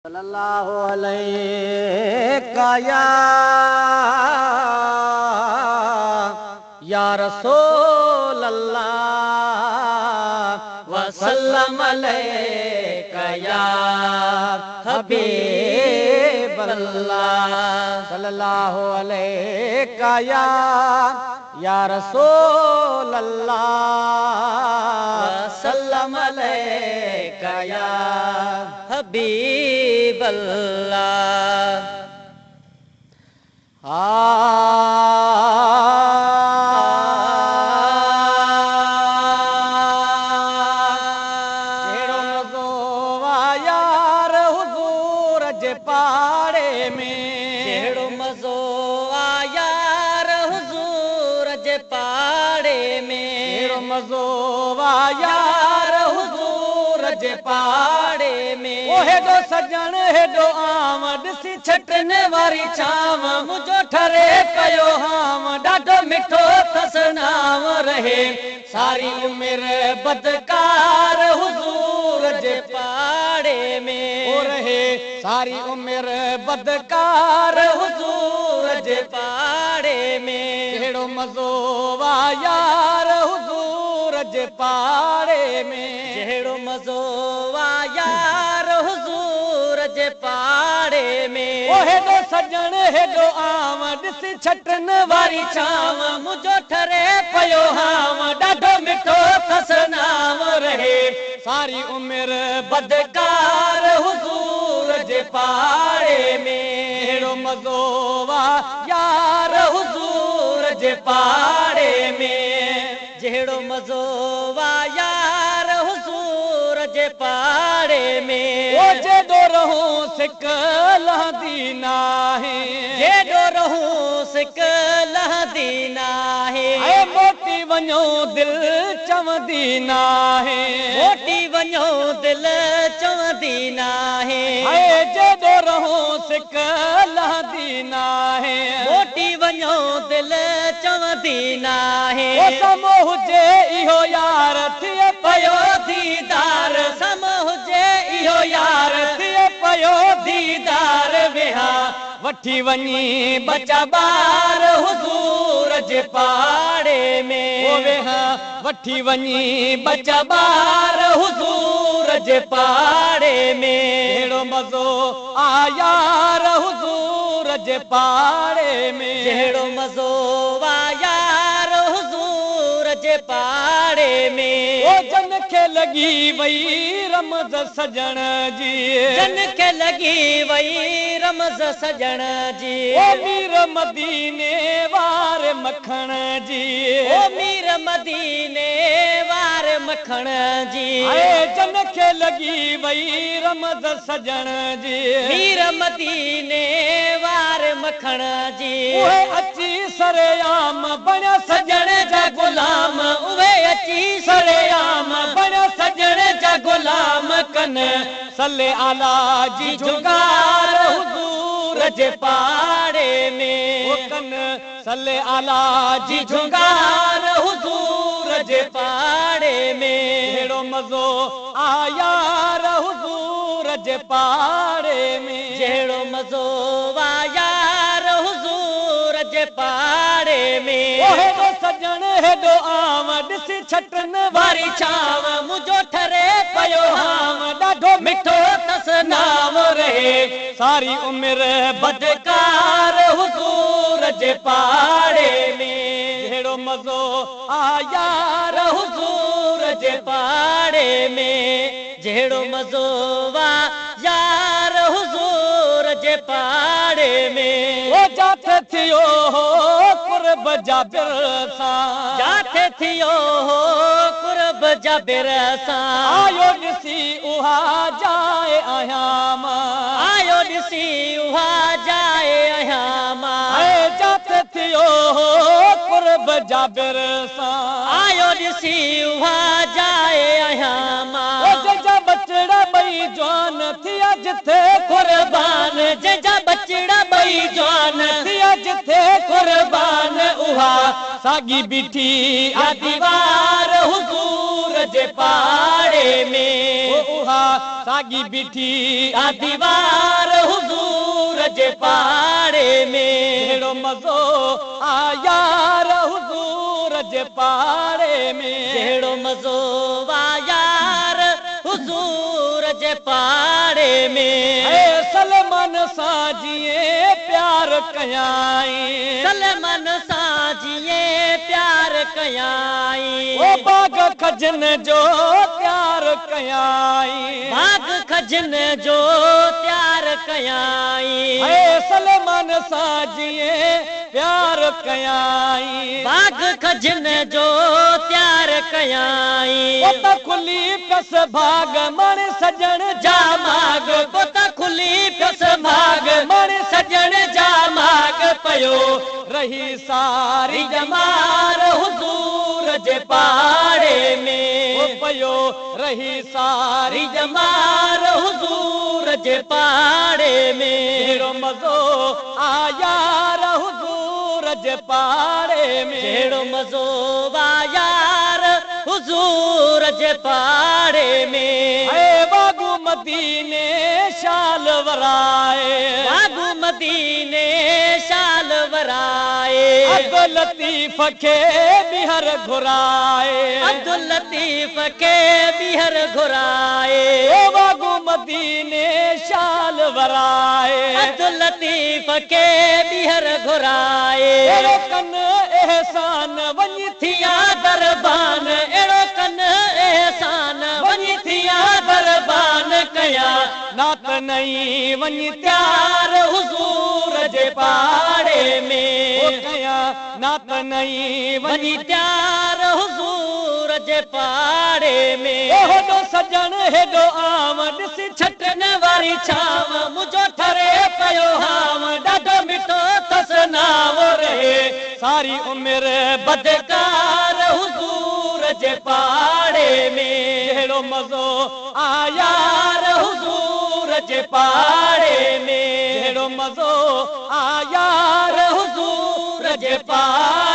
सल्लल्लाहु अलैका या रसूल अल्लाह वसल्लम अलैका या हबीब अल्लाह सल्लल्लाहु अलैका या रसूल अल्लाह वसल्लम अलैका या हबीब अल्लाह। जेड़ो मज़ो आया हुज़ूर जे पाड़े में, जेड़ो मज़ो आया हुज़ूर जे पाड़े में, जेड़ो मज़ो आया हुज़ूर जे पाड़े में। ओ हेडो सजण हेडो आम ॾिसी छटन वारी छाम मुंहिंजो ठरे कयो हाम ॾाढो मिठो तसनाम रहे सारी उमिरि बदकार हुज़ूर जे पाड़े में। ओ रहे सारी उमिरि बदकार हुज़ूर जे पाड़े में। कहिड़ो मज़ो वा यार हुज़ूर जे पाड़े में, जहिड़ो मज़ो वा यार हुज़ूर जे पाड़े में। ओ हेॾो सजण हेॾो आम ॾिसी छटन वारी छाम मुंहिंजो ठरे पियो हाम ॾाढो मिठो तसनाम रहे सारी उमिरि बदकार हुज़ूर जे पाड़े में। हेड़ो मज़ो वा यार हुज़ूर जे पाड़े में, जहिड़ो मज़ो वा यार हुज़ूर जे पाड़े में। ओ जेॾो रहूं सिक लहंदी नाहे, जेॾो रहूं सिक लहंदी नाहे। ऐं मोटी वञो दिलि चवंदी नाहे, मोटी वञो दिलि चवंदी नाहे। ऐं जेॾो रहूं सिक लहंदी नाहे, मोटी वञो दिलि चवंदी नाहे। ओ समो हुजे इहो यार थिए पियो दीदार, समो हुजे इहो यार थिए पियो दीदार। वेहा वठी वञी बचा ॿार हुज़ूर जे पाड़े में। ओ वेहा वठी वञी बचा ॿार हुज़ूर जे पाड़े में। अहिड़ो मज़ो आ यार हुज़ूर जे पाड़े में, जहिड़ो मज़ो वा यार हुज़ूर जे पाड़े में। ओ जन खे लॻी वई रमज़ सजण जी, जन खे लॻी वई रमज़ सजण जी। ओ मीर मदीने वार मखण जी, ओ मीर मदीने वार मखण जी। जन खे लॻी वई रमज़ सजण जी, मीर मदीने वार मखण जी। उहे अची सरेआम बणिया सजण जा गुलाम, उहे अची सरेआम बणिया सजण जा गुलाम। कन सल्ले आला जी जुगार हुज़ूर जे पाड़े में। ओ कन सल्ले आला जी जुगार हुज़ूर जे पाड़े में। हेड़ो मज़ो आ यार हुज़ूर जे पाड़े में, जहिड़ो मज़ो वा यार हुज़ूर जे पाड़े में। ओ हेॾो सजण हेॾो आम ॾिसी छटन वारी छाम मुंहिंजो ठरे पियो हाम ॾाढो मिठो तसनाम रहे सारी उमिरि बदकार हुज़ूर जे पाड़े में। हेड़ो मज़ो आ यार हुज़ूर जे पाड़े में, जहिड़ो मज़ो वा यार हुज़ूर जे पाड़े में। ओ जाथे थियो हो कुर्ब जाबिर सां, जाथे थियो हो कुर्ब जाबिर सां। आयो ॾिसी उहा जाए आहियां मां, आयो ॾिसी उहा जाए आहियां मां। जाथे थियो हो कुर्ब जाबिर सां, आयो ॾिसी उहा जाए आहियां मां। जंहिंजा बचड़ा ॿई जवान थिया जिथे कुर्बान, जंहिंजा बचड़ा ॿई जवान थिया जिथे कुर्बान। उहा साॻी बीठी आ दीवार हुज़ूर जे पाड़े में, उहा साॻी बीठी आ दीवार जे पाड़े में अहिड़ो मज़ो आ यार हुज़ूर जे पाड़े में अहिड़ो मज़ो आ यार हुज़ूर जे पाड़े में सलमान सां जीअं प्यार कयाई सलमान सां जीअं प्यार कयाई ओ बाग खजन जो प्यार कयाई बाग खजन जो प्यार कयाई सलमान सां जीअं प्यार कयाई बाग खजन जो प्यार कयाई पोता खुली पियस भाग मण सजण जा माग पोता खुली पियस भाग मण सजण जा माग पयो रही सारी जमार हुज़ूर जे पाड़े में पयो रही सारी जमार हुज़ूर जे पाड़े में अहिड़ो मज़ो आ यार हुज़ूर जे पाड़े में अहिड़ो मज़ो आ यार हुज़ूर जे पाड़े में बागू मदीने शाल वराए बागू मदीने शाल वराए अब्दुल लतीफ़ खे ॿीहर घुराए अब्दुल लतीफ़ खे ॿीहर घुराए बागू मदीने शाल वराए अब्दुल लतीफ़ खे ॿीहर घुराए अहिड़ो कन एहसान वञी थिया दरबान अहिड़ो कन एहसान वञी थिया दरबान कया नात नई वञी त्यार हुज़ूर जे पाड़े में कया नात नई वञी त्यार हुज़ूर जे पाड़े में हेॾो सजण हेॾो आम ॾिसी छटन वारी छाव मुंहिंजो ठरे पियो हाम ॾाढो मिठो अथसि नाव रहे सारी उमिरि बदकार हुज़ूर जे पाड़े में अहिड़ो मज़ो आ यार हुज़ूर जे पाड़े में अहिड़ो मज़ो आ यार हुज़ूर जे पाड़े